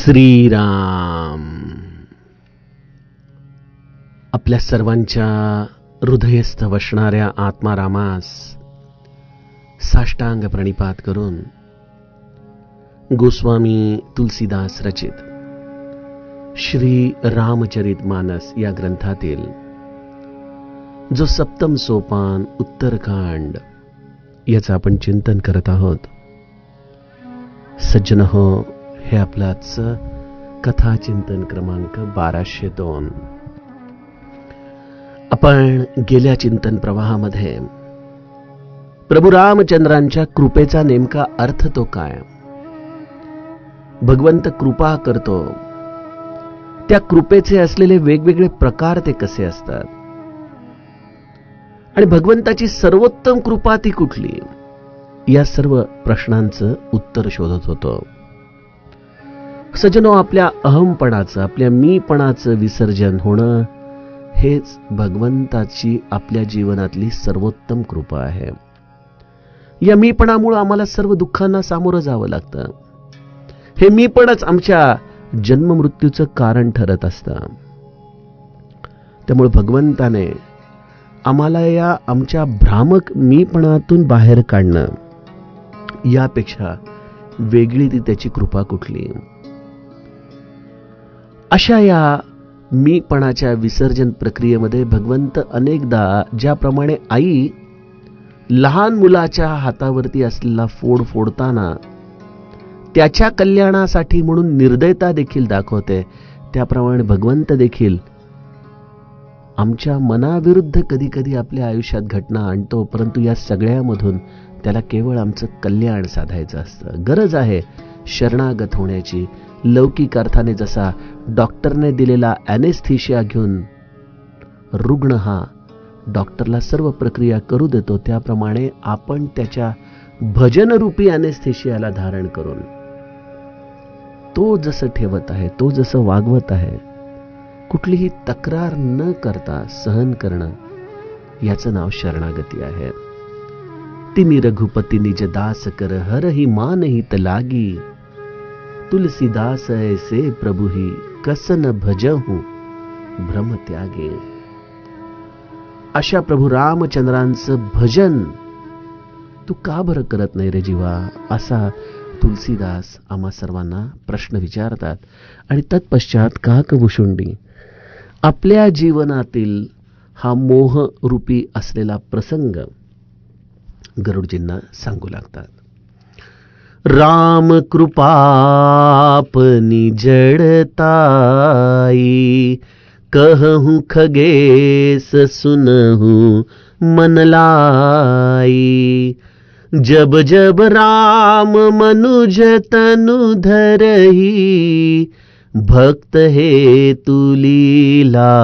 श्रीराम. आपल्या सर्वांच्या हृदयस्थ वसणाऱ्या आत्मारामास साष्टांग प्रणिपात करून गोस्वामी तुलसीदास रचित श्री रामचरित मानस या ग्रंथातील जो सप्तम सोपान उत्तरकांड याचं आपण चिंतन करत आहोत. सज्जन हो, हे आपलाच कथा चिंतन क्रमांक 1202. आपण गेल्या चिंतन प्रवाहामध्ये प्रभू रामचंद्रांच्या कृपेचा नेमका अर्थ तो काय, भगवंत कृपा करतो त्या कृपेचे असलेले वेगवेगळे प्रकार ते कसे असतात आणि भगवंताची सर्वोत्तम कृपा ती कुठली, या सर्व प्रश्नांचं उत्तर शोधत होतो. सज्जनो, आपल्या अहमपणाचं, आपल्या मीपणाचं विसर्जन होणं हेच भगवंताची आपल्या जीवनातली सर्वोत्तम कृपा आहे. या मीपणामुळे आम्हाला सर्व दुःखांना सामोरं जावं लागतं. हे मीपणच आमच्या जन्ममृत्यूचं कारण ठरत असतं. त्यामुळे भगवंताने आम्हाला या आमच्या भ्रामक मीपणातून बाहेर काढणं, यापेक्षा वेगळी ती त्याची कृपा कुठली. अशा या मीपणाच्या विसर्जन प्रक्रियेमध्ये भगवंत अनेकदा ज्याप्रमाणे आई लहान मुलाच्या हातावरती असलेला फोड फोडताना त्याच्या कल्याणासाठी म्हणून निर्दयता देखील दाखवते, त्याप्रमाणे भगवंत देखील आमच्या मनाविरुद्ध कधी कधी आपल्या आयुष्यात घटना आणतो, परंतु या सगळ्यामधून त्याला केवळ आमचं कल्याण साधायचं असतं. गरज आहे शरणागत होण्याची. लौकिक अर्थाने जसा डॉक्टरने दिलेला ॲनेस्थेशिया घेऊन रुग्ण हा डॉक्टरला सर्व प्रक्रिया करू देतो, त्याप्रमाणे आपण त्याच्या भजनरूपी ॲनेस्थेशियाला धारण करून तो जसं ठेवत आहे, तो जसं वागवत आहे, कुठलीही तक्रार न करता सहन करणं, याचं नाव शरणागती आहे. तिनी रघुपती निज दास कर, हर ही मान हित लागी, तुलसीदास ऐसे प्रभु ही कसन भजहू भ्रम त्यागे. अशा प्रभू रामचंद्रांचं भजन तू का बरं करत नाही रे जीवा, असा तुलसीदास आम्हा सर्वांना प्रश्न विचारतात. आणि तत्पश्चात काकभूषुंडी आपल्या जीवनातील हा मोहरूपी असलेला प्रसंग गरुडजींना सांगू लागतात. राम कृपापनी जड़ताई, कहूँ खगेश सुनहूँ मन लाई, जब जब राम मनुज तनु धरही, भक्त हे तुलीला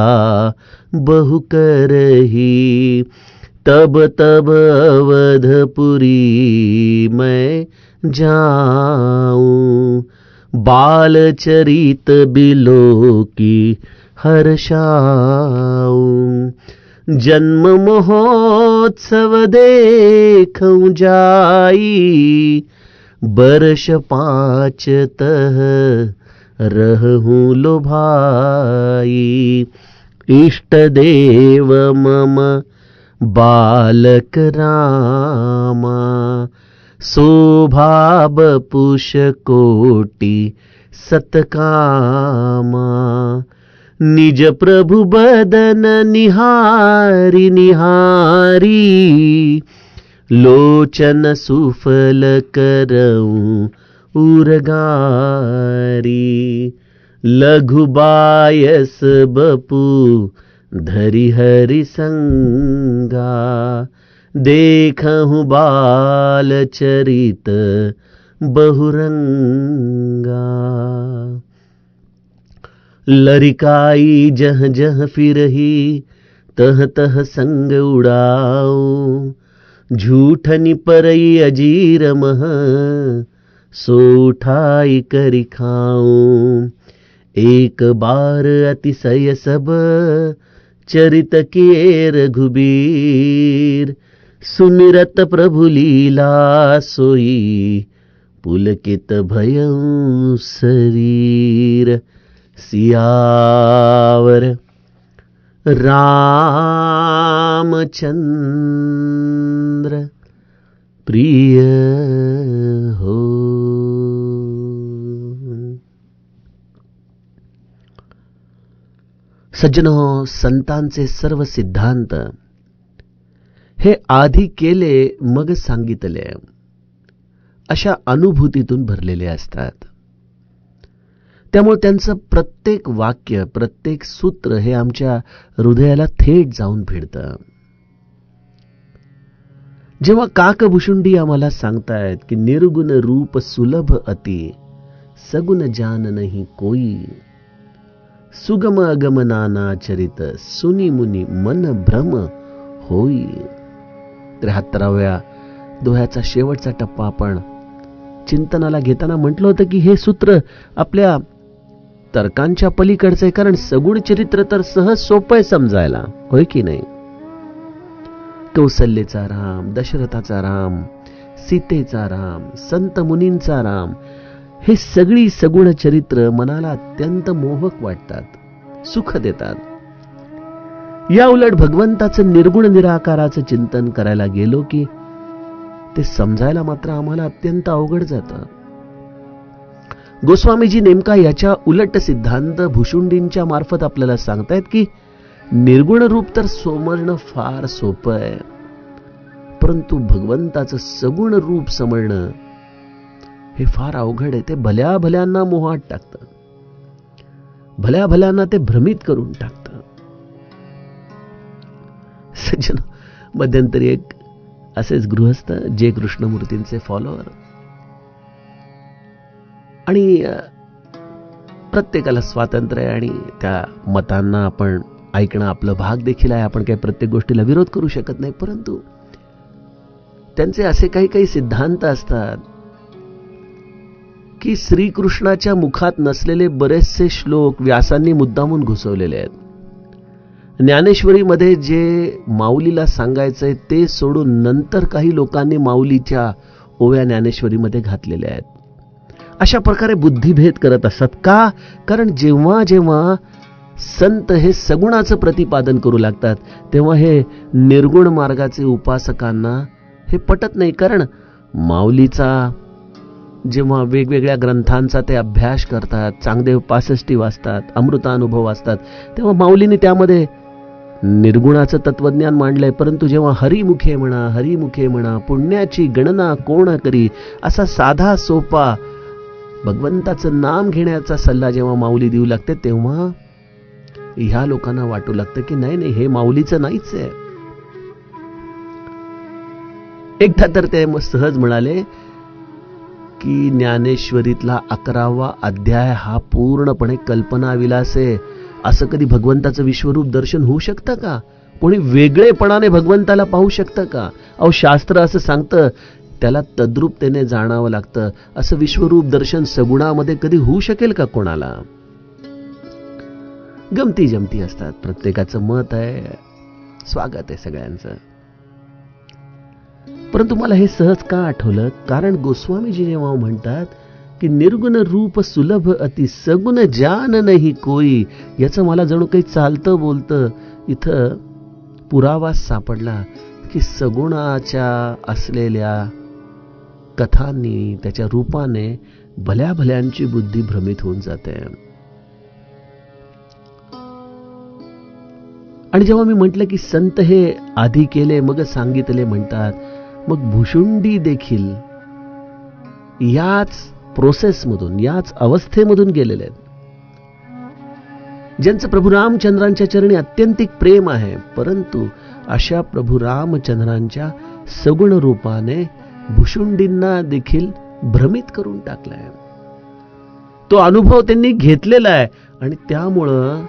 बहु करही, तब तब अवधपुरी मैं जाऊं, बालचरित बिलो की हर्षाऊं, जन्म महोत्सव देखूं जाई, बरस 5 तह रहूं लो भाई, इष्ट देव मम बालक रामा, शोभा बपुष कोटि सतकामा, निज प्रभु बदन निहारी निहारी, लोचन सुफल करऊं उरगारी, लघु बायस बपू धरि हरि संगा, देखहूँ बाल चरित बहुरंगा, लरिकाई जह जह फिरही तह तह संग उड़ाऊं, झूठनी परई अजीर मह सो उठाई करि खाऊं, एक बार अतिशय सब चरित किए रघुबीर, सुमिरत प्रभु लीला सोई पुलकित भयं शरीर सियावर रामचंद्र प्रिय हो. सज्जनो, संतांचे सर्व सिद्धांत हे आधी केले मग सांगितले अशा अनुभूतीतून भरलेले असतात. त्यामुळे त्यांचं प्रत्येक वाक्य, प्रत्येक सूत्र हे आमच्या हृदयाला थेट जाऊन भिडतं. जेव्हा काकभुशुंडी आम्हाला सांगतायत की निर्गुण रूप सुलभ अति, सगुण जान नहीं कोई, सुगम अगम नाना चरित, सुनी मुनी मन भ्रम होई. 73व्या दोह्याचा शेवटचा टप्पा आपण चिंतनाला घेताना म्हटलं होतं की हे सूत्र आपल्या तर्कांच्या पलीकडचं आहे, कारण सगुण चरित्र तर सहज सोपं आहे समजायला, होय की नाही. कौसल्येचा राम, दशरथाचा राम, सीतेचा राम, संत मुनींचा राम, हे सगळी सगुण चरित्र मनाला अत्यंत मोहक वाटतात, सुख देतात. या उलट भगवंताचं निर्गुण निराकाराचं चिंतन करायला गेलो की ते समजायला मात्र आम्हाला अत्यंत अवघड जातं. गोस्वामीजी नेमका याच्या उलट सिद्धांत भुशुंडींच्या मार्फत आपल्याला सांगतायत की निर्गुण रूप तर समजणं फार सोपं आहे, परंतु भगवंताचं सगुण रूप समजणं हे फार अवघड आहे. ते भल्या भल्यांना मोहात टाकतं, भल्या भल्यांना ते भ्रमित करून टाकतं. सज्जन, मध्यंतरी एक असेच गृहस्थ जे कृष्णमूर्तींचे फॉलोअर, आणि प्रत्येकाला स्वातंत्र्य आहे आणि त्या मतांना आपण ऐकणं आपलं भाग देखील आहे. आपण काही प्रत्येक गोष्टीला विरोध करू शकत नाही, परंतु त्यांचे असे काही काही सिद्धांत असतात की श्रीकृष्णाच्या मुखात नसलेले बरेचसे श्लोक व्यासांनी मुद्दामून घुसवलेले आहेत. ज्ञानेश्वरीमध्ये जे माऊलीला सांगायचंय ते सोडून नंतर काही लोकांनी माऊलीच्या ओव्या ज्ञानेश्वरीमध्ये घातलेल्या आहेत. अशा प्रकारे बुद्धिभेद करत असतात. का? कारण जेव्हा जेव्हा संत हे सगुणाचं प्रतिपादन करू लागतात तेव्हा हे निर्गुण मार्गाचे उपासकांना हे पटत नाही. कारण माऊलीचा जेव्हा वेगवेगळ्या ग्रंथांचा ते अभ्यास करतात, चांगदेव 65 वाचतात, अमृतानुभव वाचतात, तेव्हा माऊलीने त्यामध्ये निर्गुणाचं तत्वज्ञान मांडलंय. परंतु जेव्हा हरिमुखे म्हणा पुण्याची गणना कोण करी, असा साधा सोपा भगवंताचं नाम घेण्याचा सल्ला जेव्हा माऊली देऊ लागते तेव्हा ह्या लोकांना वाटू लागतं की नाही नाही, हे माऊलीचं नाहीच आहे. एकदा तर ते सहज म्हणाले की ज्ञानेश्वरीतला 11वा अध्याय हा पूर्णपणे कल्पनाविलास आहे. असं कधी भगवंताचं विश्वरूप दर्शन होऊ शकतं का? कोणी वेगळेपणाने भगवंताला पाहू शकतं का? अहो, शास्त्र असं सांगतं त्याला तद्रूपतेने जाणावं लागतं. असं विश्वरूप दर्शन सगुणामध्ये कधी होऊ शकेल का कोणाला? गमती जमती असतात, प्रत्येकाचं मत आहे, स्वागत आहे सगळ्यांचं. परंतु मला हे सहज का आठवलं? कारण गोस्वामीजी जेव्हा म्हणतात की निर्गुण रूप सुलभ अति, सगुण जान नाही कोई, याचं मला जणू काही चालतं बोलतं इथं पुरावा सापडला की सगुणाच्या असलेल्या कथांनी, त्याच्या रूपाने भल्या भल्यांची बुद्धी भ्रमित होऊन जाते. आणि जेव्हा मी म्हटलं की संत हे आधी केले मग सांगितले म्हणतात, मग भुशुंडी देखील याच प्रोसेसमधून, याच अवस्थेमधून गेलेले आहेत. ज्यांचं प्रभू रामचंद्रांच्या चरणी अत्यंतिक प्रेम आहे, परंतु अशा प्रभू रामचंद्रांच्या सगुण रूपाने भुशुंडींना देखील भ्रमित करून टाकलाय. तो अनुभव त्यांनी घेतलेला आहे आणि त्यामुळं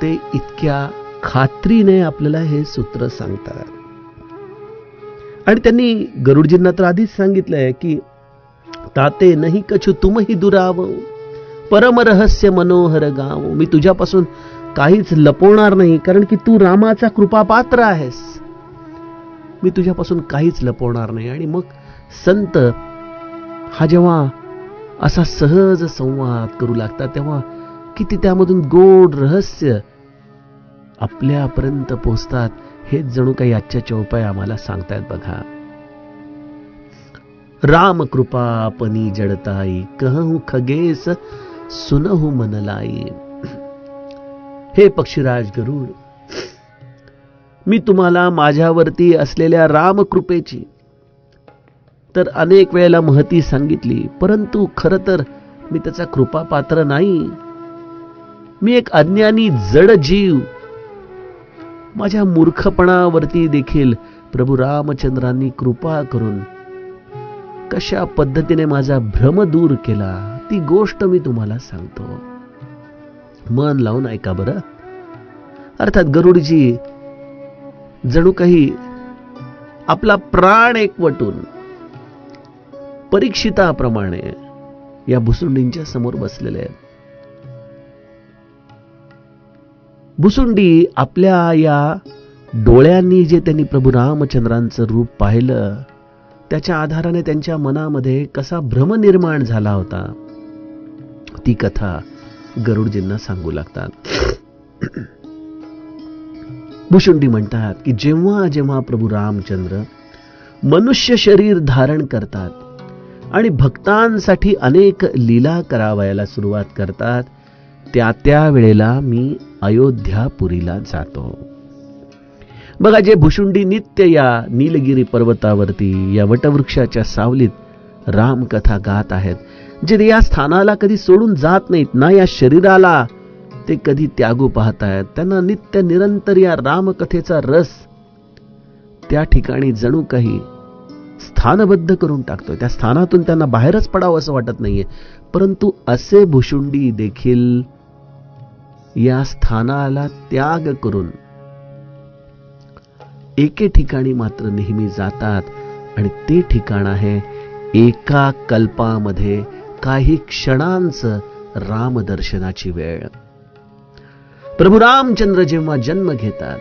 ते इतक्या खात्रीने आपल्याला हे सूत्र सांगतात. आणि त्यांनी गरुडजींना तर आधीच सांगितलंय की ताते नाही कछु तुमही दुराव, परम रहस्य मनोहर गाव. मी तुझ्यापासून काहीच लपवणार नाही, कारण की तू रामाचा कृपापात्र आहेस. मी तुझ्यापासून काहीच लपवणार नाही. आणि मग संत हा जेव्हा असा सहज संवाद करू लागतात, तेव्हा किती त्यामधून गोड रहस्य आपल्यापर्यंत पोहोचतात. हेच जणू काही आजच्या चौपाई आम्हाला सांगतायत बघा. राम कृपा आपनी जडताई, कहूं खगेस सुनहु मनलाई. हे पक्षीराज गरुड, मी तुम्हाला माझ्यावरती असलेल्या रामकृपेची तर अनेक वेळेला महती सांगितली, परंतु खरं तर मी त्याचा कृपापात्र नाही. मी एक अज्ञानी जड जीव. माझ्या मूर्खपणावरती देखील प्रभू रामचंद्रांनी कृपा करून कशा पद्धतीने माझा भ्रम दूर केला, ती गोष्ट मी तुम्हाला सांगतो. मन लावून ऐका बरं. अर्थात गरुडजी जणू काही आपला प्राण एकवटून परीक्षिताप्रमाणे या भुसुंडींच्या समोर बसलेले आहेत. भुसुंडी आपल्या या डोळ्यांनी जे त्यांनी प्रभू रामचंद्रांचं रूप पाहिलं, त्याच्या आधाराने त्यांच्या मनामध्ये कसा भ्रम निर्माण झाला होता, ती कथा गरुडजींना सांगू लागतात. भुसुंडी म्हणतात की जेव्हा जेव्हा प्रभू रामचंद्र मनुष्य शरीर धारण करतात आणि भक्तांसाठी अनेक लीला करावयाला सुरुवात करतात, त्या वेळेला मी अयोध्यापुरीला जातो. बघा, जे भुसुंडी नित्य या नीलगिरी पर्वतावरती या वटवृक्षाच्या सावलीत रामकथा गात आहेत, जे या स्थानाला कधी सोडून जात नाहीत ना, या शरीराला ते कधी त्यागू पाहतायत, त्यांना नित्य निरंतर या रामकथेचा रस त्या ठिकाणी जणू काही स्थानबद्ध करून टाकतोय. त्या स्थानातून त्यांना बाहेरच पडावं असं वाटत नाहीये. परंतु असे भुसुंडी देखील या स्थानाला त्याग करून एके ठिकाणी मात्र नेहमी जातात, आणि ते ठिकाण आहे एका कल्पामध्ये काही क्षणांचं रामदर्शनाची वेळ. प्रभू रामचंद्र जेव्हा जन्म घेतात,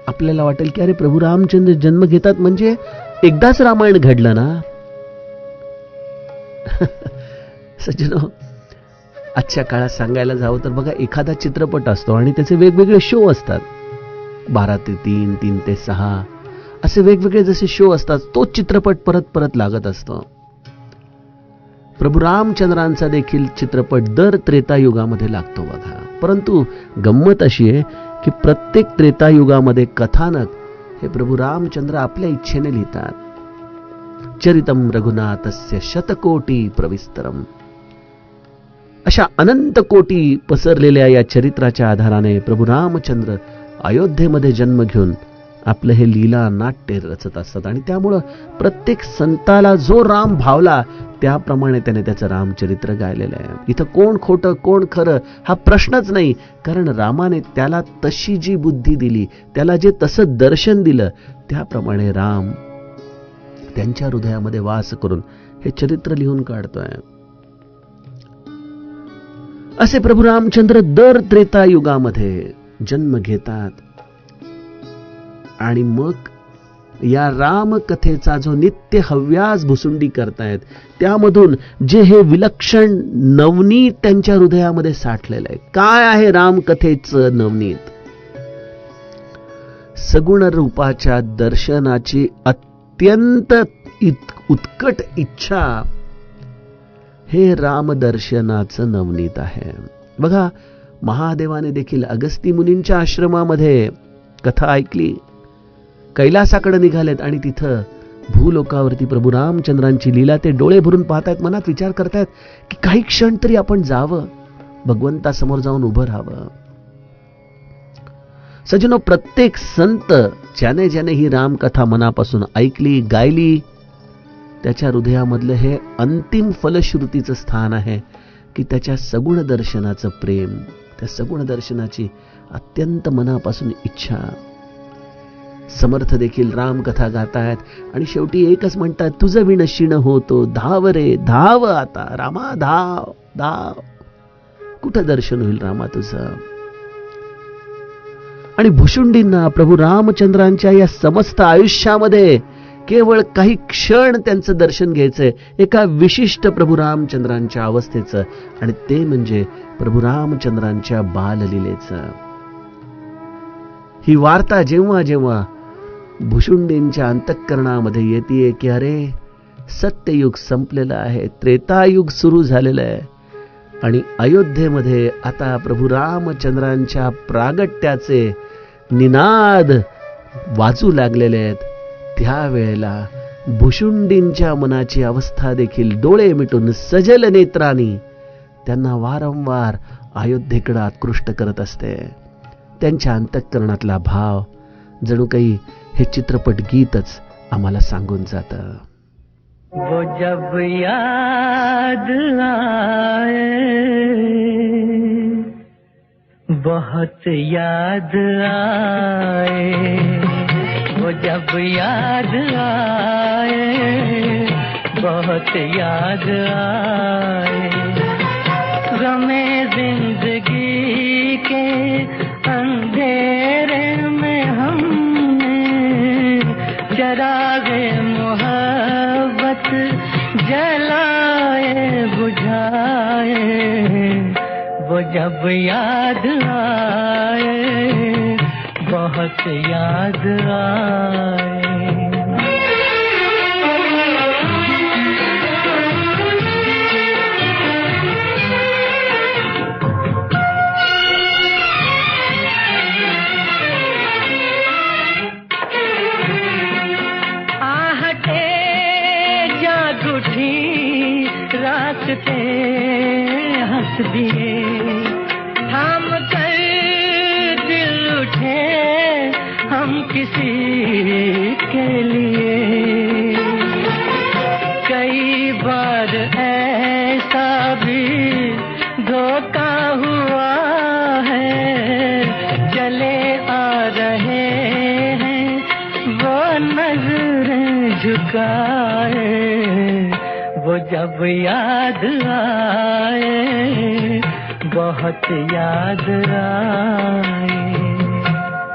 आपल्याला वाटेल की अरे प्रभू रामचंद्र जन्म घेतात म्हणजे एकदाच रामायण घडलं ना. सज्जनो, आजच्या काळात सांगायला जावं तर बघा, एखादा चित्रपट असतो आणि त्याचे वेगवेगळे शो असतात. 12 ते 3, 3 ते 6 असे वेगवेगळे जसे शो असतात, तोच चित्रपट परत परत लागत असतो. प्रभू रामचंद्रांचा देखील चित्रपट दर त्रेतायुगामध्ये लागतो बघा. परंतु गंमत अशी आहे की प्रत्येक त्रेतायुगामध्ये कथानक हे प्रभू रामचंद्र आपल्या इच्छेने लिहितात. चरितम रघुनाथस्य शतकोटी प्रविस्तरम. अशा अनंत कोटी पसरलेल्या या चरित्राच्या आधाराने प्रभू रामचंद्र अयोध्येमध्ये जन्म घेऊन आपलं हे लीला नाट्य रचत असतात. आणि त्यामुळं प्रत्येक संताला जो राम भावला त्याप्रमाणे त्याने त्याचं रामचरित्र गायलेलं आहे. इथं कोण खोटं कोण खरं हा प्रश्नच नाही, कारण रामाने त्याला तशी जी बुद्धी दिली, त्याला जे तसं दर्शन दिलं, त्याप्रमाणे राम त्यांच्या हृदयामध्ये वास करून हे चरित्र लिहून काढतोय. असे प्रभू रामचंद्र दर त्रेतायुगामध्ये जन्म घेतात आणि मग या रामकथेचा जो नित्य हव्यास भुसुंडी करतायत, त्यामधून जे हे विलक्षण नवनीत त्यांच्या हृदयामध्ये साठलेलं आहे. काय आहे रामकथेचं नवनीत? सगुण रूपाच्या दर्शनाची अत्यंत उत्कट इच्छा हे रामदर्शनाचं नवनीत आहे. बघा, महादेवाने देखील अगस्ती मुनींच्या आश्रमामध्ये कथा ऐकली, कैलासाकडे निघालेत आणि तिथं भूलोकावरती प्रभू रामचंद्रांची लीला ते डोळे भरून पाहतायत, मनात विचार करतायत की काही क्षण तरी आपण जावं, भगवंतासमोर जाऊन उभं राहावं. सज्जनो, प्रत्येक संत ज्याने ज्याने ही रामकथा मनापासून ऐकली गायली, त्याच्या हृदयामधलं हे अंतिम फलश्रुतीचं स्थान आहे की त्याच्या सगुण दर्शनाचं प्रेम, त्या सगुण दर्शनाची अत्यंत मनापासून इच्छा. समर्थ देखील रामकथा गातायत आणि शेवटी एकच म्हणतात, तुझं विण शिण होतो, धाव रे धाव आता रामा, धाव धाव. कुठं दर्शन होईल रामा तुझं? आणि भुसुंडींना प्रभू रामचंद्रांच्या या समस्त आयुष्यामध्ये केवळ काही क्षण त्यांचं दर्शन घ्यायचंय एका विशिष्ट प्रभू रामचंद्रांच्या अवस्थेचं, आणि ते म्हणजे प्रभू रामचंद्रांच्या बाललीलेचं. ही वार्ता जेव्हा जेव्हा भुशुंडींच्या अंतःकरणामध्ये येते की अरे सत्ययुग संपलेलं आहे, त्रेतायुग सुरू झालेलं आहे आणि अयोध्येमध्ये आता प्रभू रामचंद्रांच्या प्रागट्याचे निनाद वाजू लागलेले आहेत, त्यावेळेला भुशुंडींच्या मनाची अवस्था देखील डोळे मिटून सजल नेत्रांनी त्यांना वारंवार अयोध्येकडे आकृष्ट करत असते. त्यांच्या अंतःकरणातला भाव जणू काही हे चित्रपट गीतच आम्हाला सांगून जातं. वो जब याद आए, बहुत याद आए, वो जब याद आए, बहुत याद आए, गमे जिंदगी के अंधेरे में हमने चरागे मोहब्बत जलाए बुझाए, वो जब याद आए, बहुत याद आए. रास्ते हंस दिए, थाम कर दिल उठे हम किसी के लिए. कई बार ऐसा भी धोखा हुआ है, चले आ रहे हैं वो नजरें झुकाए, वो जब याद आए, बहुत याद आए,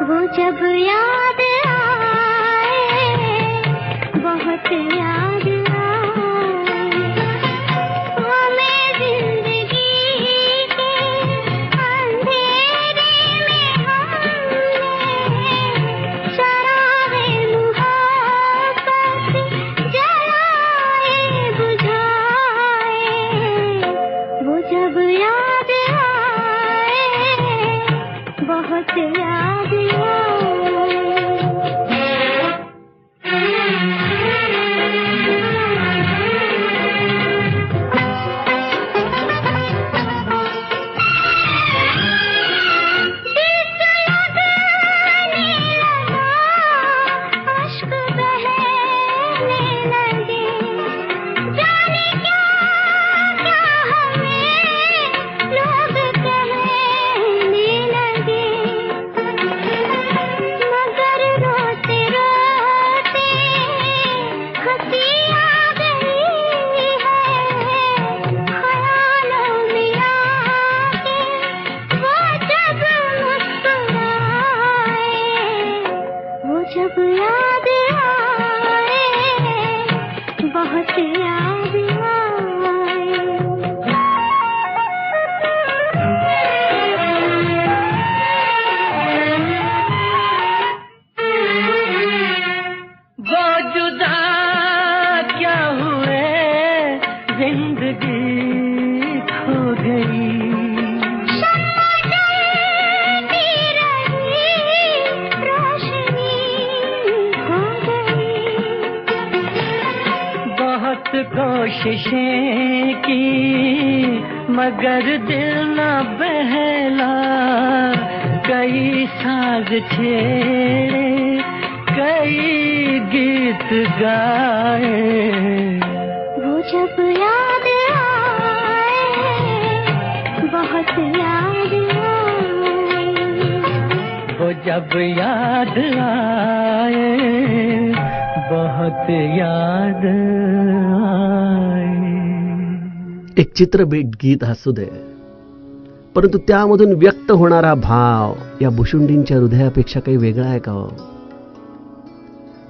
वो जब याद आए, बहुत याद आए, हमें जिंदगी के अंधेरे में हमने चरागे मुहब्बत जलाए बुझाए, वो जब याद आए, बहुत याद आए. जब याद आए, बहुत याद आए. वो जुदा क्या हुए, जिंदगी खो गई, कोशिशें की मगर दिल न बहला, कई साज छेड़े कई गीत गाए, वो जब याद आए, बहुत याद आए, वो जब याद आए, बहुत याद आए. एक चित्रपट गीत असू दे, परंतु त्यामधून व्यक्त होणारा भाव या भुशुंडींच्या हृदयापेक्षा काही वेगळा आहे का हो?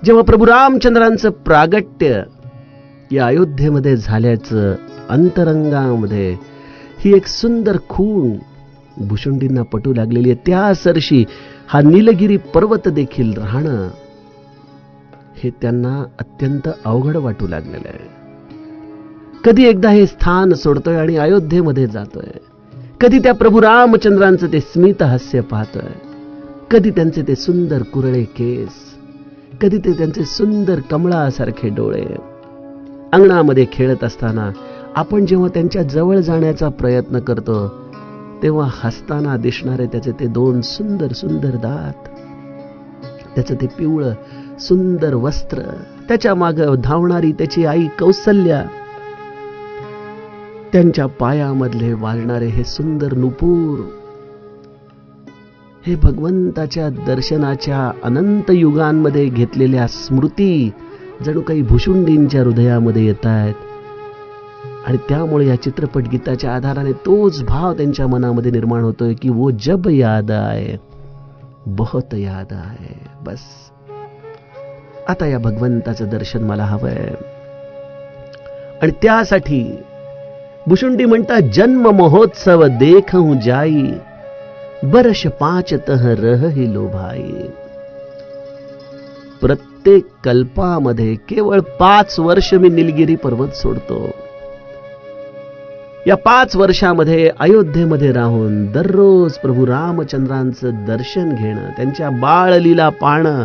जेव्हा प्रभू रामचंद्रांचं प्रागट्य या अयोध्येमध्ये झाल्याचं अंतरंगामध्ये ही एक सुंदर खूण भुशुंडींना पटू लागलेली आहे. त्या सरशी हा नीलगिरी पर्वत देखील राहणं हे त्यांना अत्यंत अवघड वाटू लागलेलं आहे. कधी एकदा हे स्थान सोडतोय आणि अयोध्येमध्ये जातोय, कधी त्या प्रभू रामचंद्रांचं ते स्मित हास्य पाहतोय, कधी त्यांचे ते सुंदर कुरळे केस, कधी ते त्यांचे सुंदर कमळासारखे डोळे. अंगणामध्ये खेळत असताना आपण जेव्हा त्यांच्या जवळ जाण्याचा प्रयत्न करतो तेव्हा हसताना दिसणारे त्याचे ते दोन सुंदर सुंदर दात, त्याचं ते पिवळं सुंदर वस्त्र, त्याच्या मागे धावणारी त्याची आई कौसल्या, त्यांच्या पायामधले वाजणारे हे सुंदर नुपूर, हे भगवंताच्या दर्शनाच्या अनंत युगांमध्ये घेतलेल्या स्मृती जणू काही भुशुंडींच्या हृदयामध्ये येत आहेत. आणि त्यामुळे या चित्रपट गीताच्या आधाराने तोच भाव त्यांच्या मनामध्ये निर्माण होतोय की वो जब याद आए बहुत याद आए. बस आता या भगवंताचं दर्शन मला हवंय. आणि त्यासाठी भुशुंडी म्हणतात, जन्म महोत्सव देखूं जाई, बरश पाच तह रही लो भाई. प्रत्येक कल्पामध्ये केवळ 5 वर्ष मी निलगिरी पर्वत सोडतो. या 5 वर्षामध्ये अयोध्येमध्ये राहून दररोज प्रभू रामचंद्रांचं दर्शन घेणं, त्यांच्या बाळलीला पाहणं,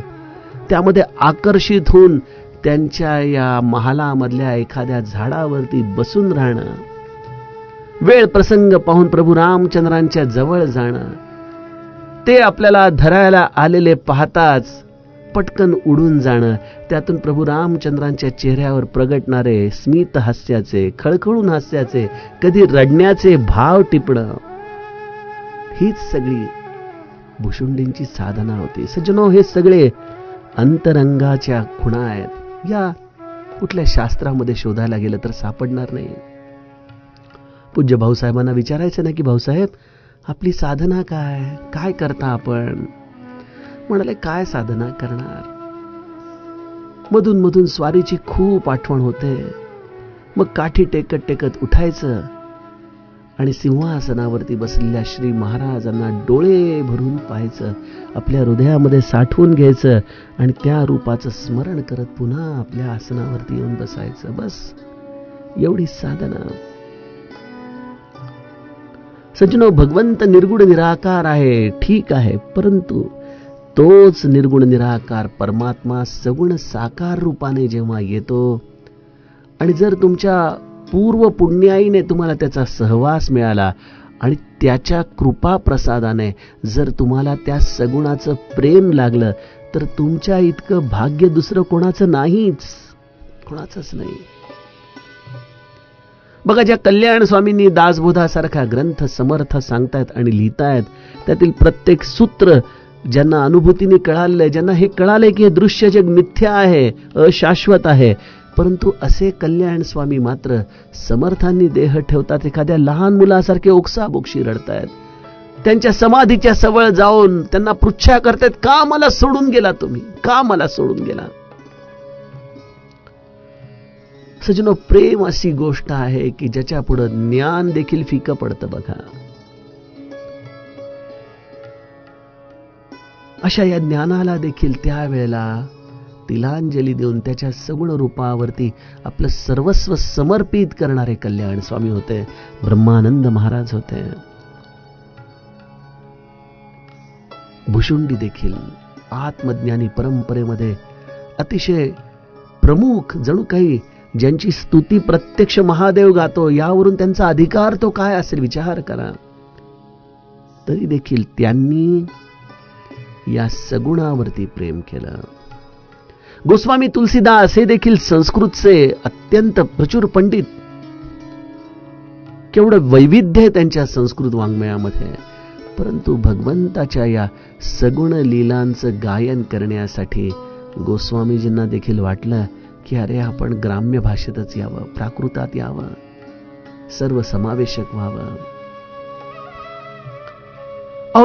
त्यामध्ये आकर्षित होऊन त्यांच्या या महालामधल्या एखाद्या झाडावरती बसून राहणं, वेळ प्रसंग पाहून प्रभू रामचंद्रांच्या जवळ जाणं, ते आपल्याला धरायला आलेले पाहताच पटकन उडून जाणं, त्यातून प्रभू रामचंद्रांच्या चेहऱ्यावर प्रगटणारे स्मित हास्याचे, खळखळून हास्याचे, कधी रडण्याचे भाव टिपणं, हीच सगळी भुशुंडींची साधना होती. सज्जनो, हे सगळे अंतरंगाच्या खुणा आहेत. या कुठल्या शास्त्रामध्ये शोधायला गेलं तर सापडणार नाही. पूज्य भाऊसाहेबांना विचारायचं ना की भाऊसाहेब, आपली साधना काय, काय करता आपण? म्हणाले, काय साधना करणार? मधून मधून स्वारीची खूप आठवण होते. मग काठी टेकत टेकत उठायचं आणि सिंहासनावरती बसलेल्या श्री महाराजांना डोळे भरून पाहायचं, आपल्या हृदयामध्ये साठवून घ्यायचं आणि त्या रूपाचं स्मरण करत पुन्हा आपल्या आसनावरती येऊन बसायचं. बस एवढी साधना. सज्जनो, भगवंत निर्गुण निराकार आहे, ठीक आहे, परंतु तोच निर्गुण निराकार परमात्मा सगुण साकार रूपाने जेव्हा येतो आणि जर तुमच्या पूर्व पुण्याईने तुम्हाला त्याचा सहवास मिळाला आणि त्याच्या कृपा प्रसादाने जर तुम्हाला त्या सगुणाचं प्रेम लागलं तर तुमच्या इतकं भाग्य दुसरं कोणाचं नाहीच, कोणाचंच नाही. बघा, ज्या कल्याण स्वामींनी दासबोधासारखा ग्रंथ समर्थ सांगतायत आणि लिहितायत, त्यातील प्रत्येक सूत्र ज्यांना अनुभूतीने कळालंय, ज्यांना हे कळालंय की हे दृश्य जग मिथ्या आहे, अशाश्वत आहे, परंतु असे कल्याण स्वामी मात्र समर्थांनी देह ठेवतात एखाद्या लहान मुलासारखे ओक्साबोक्षी रडतायत. त्यांच्या समाधीच्या जवळ जाऊन त्यांना पृच्छा करतायत, का मला सोडून गेला तुम्ही, का मला सोडून गेला? सजनो, प्रेम अशी गोष्ट आहे की ज्याच्या पुढे ज्ञान देखील फिकं पडतं. बघा, अशा या ज्ञानाला देखील त्यावेळेला तिलांजली देऊन त्याच्या सगुण रूपावरती आपलं सर्वस्व समर्पित करणारे कल्याण स्वामी होते, ब्रह्मानंद महाराज होते. भुशुंडी देखील आत्मज्ञानी परंपरेमध्ये अतिशय प्रमुख, जणू काही ज्यांची स्तुती प्रत्यक्ष महादेव गातो, यावरून त्यांचा अधिकार तो काय असेल विचार करा. तरी देखील त्यांनी या सगुणावरती प्रेम केलं. गोस्वामी तुलसीदास हे देखील संस्कृतचे अत्यंत प्रचुर पंडित. केवढं वैविध्य आहे त्यांच्या संस्कृत वाङ्मयामध्ये, परंतु भगवंताच्या या सगुण लीलांचं गायन करण्यासाठी गोस्वामीजींना देखील वाटलं की अरे, आपण ग्राम्य भाषेतच यावं, प्राकृतात यावं, सर्व समावेशक व्हावं.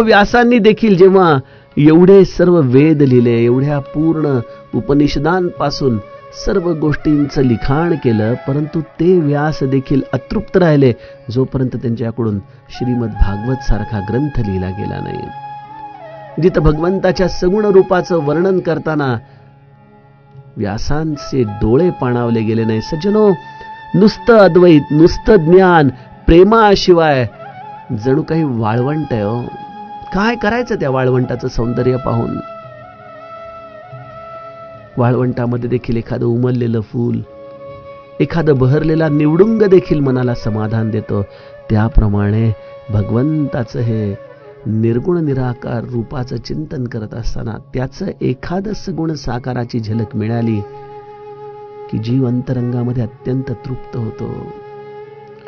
व्यासांनी देखील जेव्हा एवढे सर्व वेद लिहिले, एवढ्या पूर्ण उपनिषदांपासून सर्व गोष्टींचं लिखाण केलं, परंतु ते व्यास देखील अतृप्त राहिले जोपर्यंत त्यांच्याकडून श्रीमद भागवत सारखा ग्रंथ लिहिला गेला नाही. जिथं भगवंताच्या सगुण रूपाचं वर्णन करताना व्यासांचे डोळे पाणावले गेले नाही. सज्जनो, नुसतं अद्वैत, नुसतं ज्ञान, प्रेमाशिवाय जणू काही वाळवंट आहे हो. काय करायचं त्या वाळवंटाचं सौंदर्य पाहून? वाळवंटामध्ये देखील एखादं उमललेलं फूल, एखादं बहरलेला निवडुंग देखील मनाला समाधान देतो. त्याप्रमाणे भगवंताचं हे निर्गुण निराकार रूपाचं चिंतन करत असताना त्याचं एखादं सगुण साकाराची झलक मिळाली की जीव अंतरंगामध्ये अत्यंत तृप्त होतो.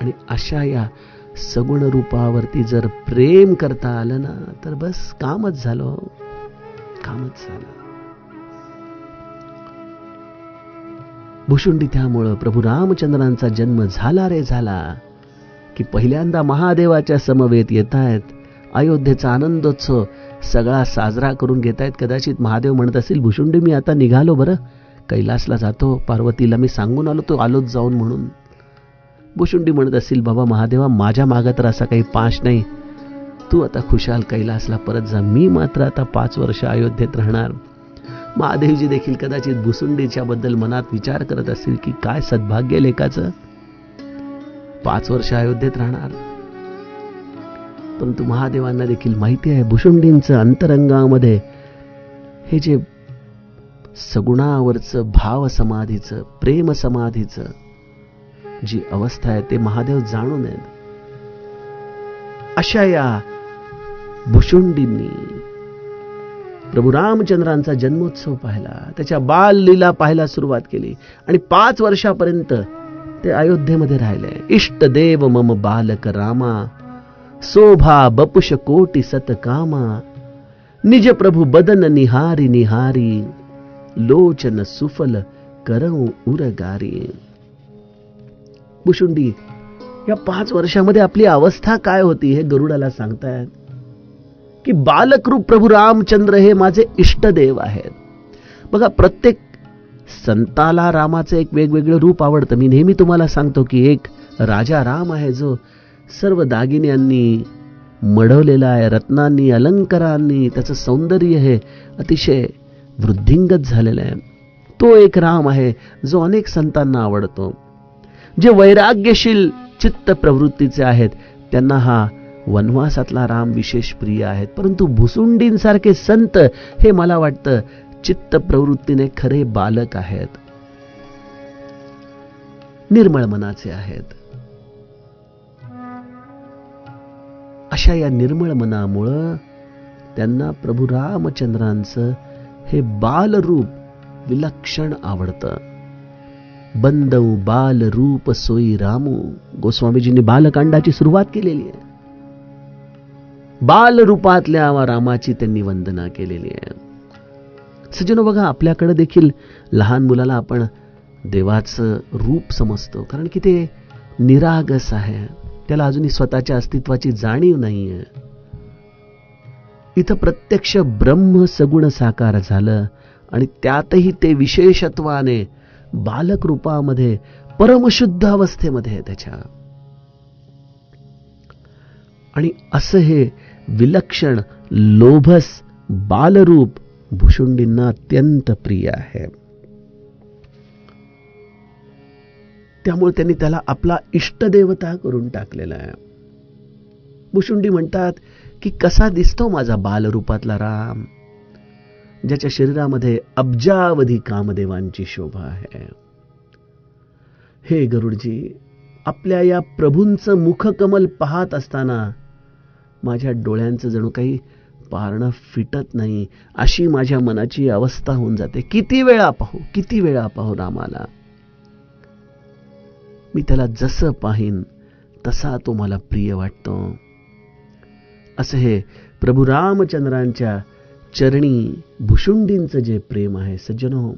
आणि अशा या सगुण रूपावरती जर प्रेम करता आलं ना, तर बस कामच झालं, कामच झालं. भुशुंडी त्यामुळं प्रभू रामचंद्रांचा जन्म झाला रे झाला की पहिल्यांदा महादेवाच्या समवेत येत आहेत. अयोध्येचा आनंदोत्सव सगळा साजरा करून घेत आहेत. कदाचित महादेव म्हणत असेल, भुशुंडी मी आता निघालो बरं, कैलासला जातो, पार्वतीला मी सांगून आलो, तो आलोच जाऊन म्हणून. भुशुंडी म्हणत असेल, बाबा महादेवा, माझ्या मागं तर असा काही पाश नाही, तू आता खुशाल कैलासला परत जा, मी मात्र आता 5 वर्ष अयोध्येत राहणार. महादेवजी देखील कदाचित भुसुंडीच्या बद्दल मनात विचार करत असतील की काय सद्भाग्य लेकाचं, 5 वर्ष अयोध्येत राहणार. परंतु महादेवांना देखील माहिती आहे भुसुंडींचं अंतरंगामध्ये हे जे सगुणावरचं भाव समाधीचं, प्रेम समाधीचं जी अवस्था आहे ते महादेव जाणून आहेत. अशा या भुसुंडींनी प्रभू रामचंद्रांचा जन्मोत्सव पाहिला, त्याच्या बाललीला पाहायला सुरुवात केली आणि 5 वर्षापर्यंत ते अयोध्येमध्ये राहिले. इष्टदेव मम बालक रामा, शोभा बपुष कोटी सतकामा, निज प्रभु बदन निहारी निहारी, लोचन सुफल करऊ उरगारी. भुसुंडी या 5 वर्षामध्ये आपली अवस्था काय होती हे गरुडाला सांगतायत की बालकरूप प्रभू रामचंद्र हे माझे इष्टदेव आहेत. बघा, प्रत्येक संताला रामाचं एक वेगवेगळं रूप आवडतं. मी नेहमी तुम्हाला सांगतो की एक राजा राम आहे जो सर्व दागिन्यांनी मढवलेला आहे, रत्नांनी, अलंकारांनी त्याचं सौंदर्य हे अतिशय वृद्धिंगत झालेलं आहे. तो एक राम आहे जो अनेक संतांना आवडतो. जे वैराग्यशील चित्त प्रवृत्तीचे आहेत त्यांना हा वनवासातला राम विशेष प्रिय आहेत. परंतु भुसुंडींसारखे संत हे मला वाटतं चित्त प्रवृत्तीने खरे बालक आहेत, निर्मळ मनाचे आहेत. अशा या निर्मळ मनामुळं त्यांना प्रभू रामचंद्रांचं हे बालरूप विलक्षण आवडतं. बंदऊ बाल रूप सोई रामू, गोस्वामीजींनी बालकांडाची सुरुवात केलेली आहे. बाल रूपातल्या रामाची त्यांनी वंदना केलेली आहे. सज्जनो, बघा, आपल्याकडे देखील लहान मुलाला आपण देवाचं रूप समजतो, कारण की ते निरागस आहे, त्याला अजूनही स्वतःच्या अस्तित्वाची जाणीव नाहीये. इथं प्रत्यक्ष ब्रह्म सगुण साकार झालं आणि त्यातही ते विशेषत्वाने बालक रूपामध्ये परमशुद्ध अवस्थेमध्ये त्याच्या. आणि असं हे विलक्षण लोभस बालरूप भुसुंडींना अत्यंत प्रिय आहे. त्यामुळे त्यांनी त्याला आपला इष्टदेवता करून टाकलेला आहे. भुसुंडी म्हणतात की कसा दिसतो माझा बालरूपातला राम, ज्याच्या शरीरामध्ये अब्जावधी कामदेवांची शोभा आहे. हे गरुडजी, आपल्या या प्रभूंचं मुखकमल पाहत असताना माझ्या डोळ्यांचं जणू काही पारणं फिटत नाही, अशी माझ्या मनाची अवस्था होऊन जाते. किती वेळा पाहू रामाला. मी त्याला जसं पाहीन तसा तो मला प्रिय वाटतो. असं हे प्रभू रामचंद्रांच्या चरणी भुसुंडींचं जे प्रेम आहे. सज्जनो,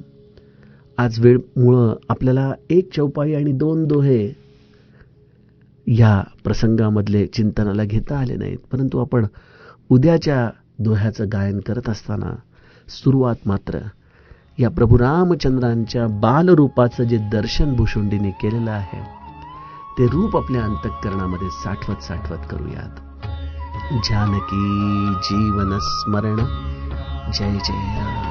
आज वेळमुळं आपल्याला 1 चौपाई आणि 2 दोहे या प्रसंगामधले चिंतनाला घेता आले नाहीत, परंतु आपण उद्याच्या दोह्याचं गायन करत असताना सुरुवात मात्र या प्रभू रामचंद्रांच्या बालरूपाचं जे दर्शन भुशुंडीने केलेलं आहे ते रूप आपल्या अंतःकरणामध्ये साठवत साठवत करूयात. जानकी जीवन स्मरण. जय जय राम.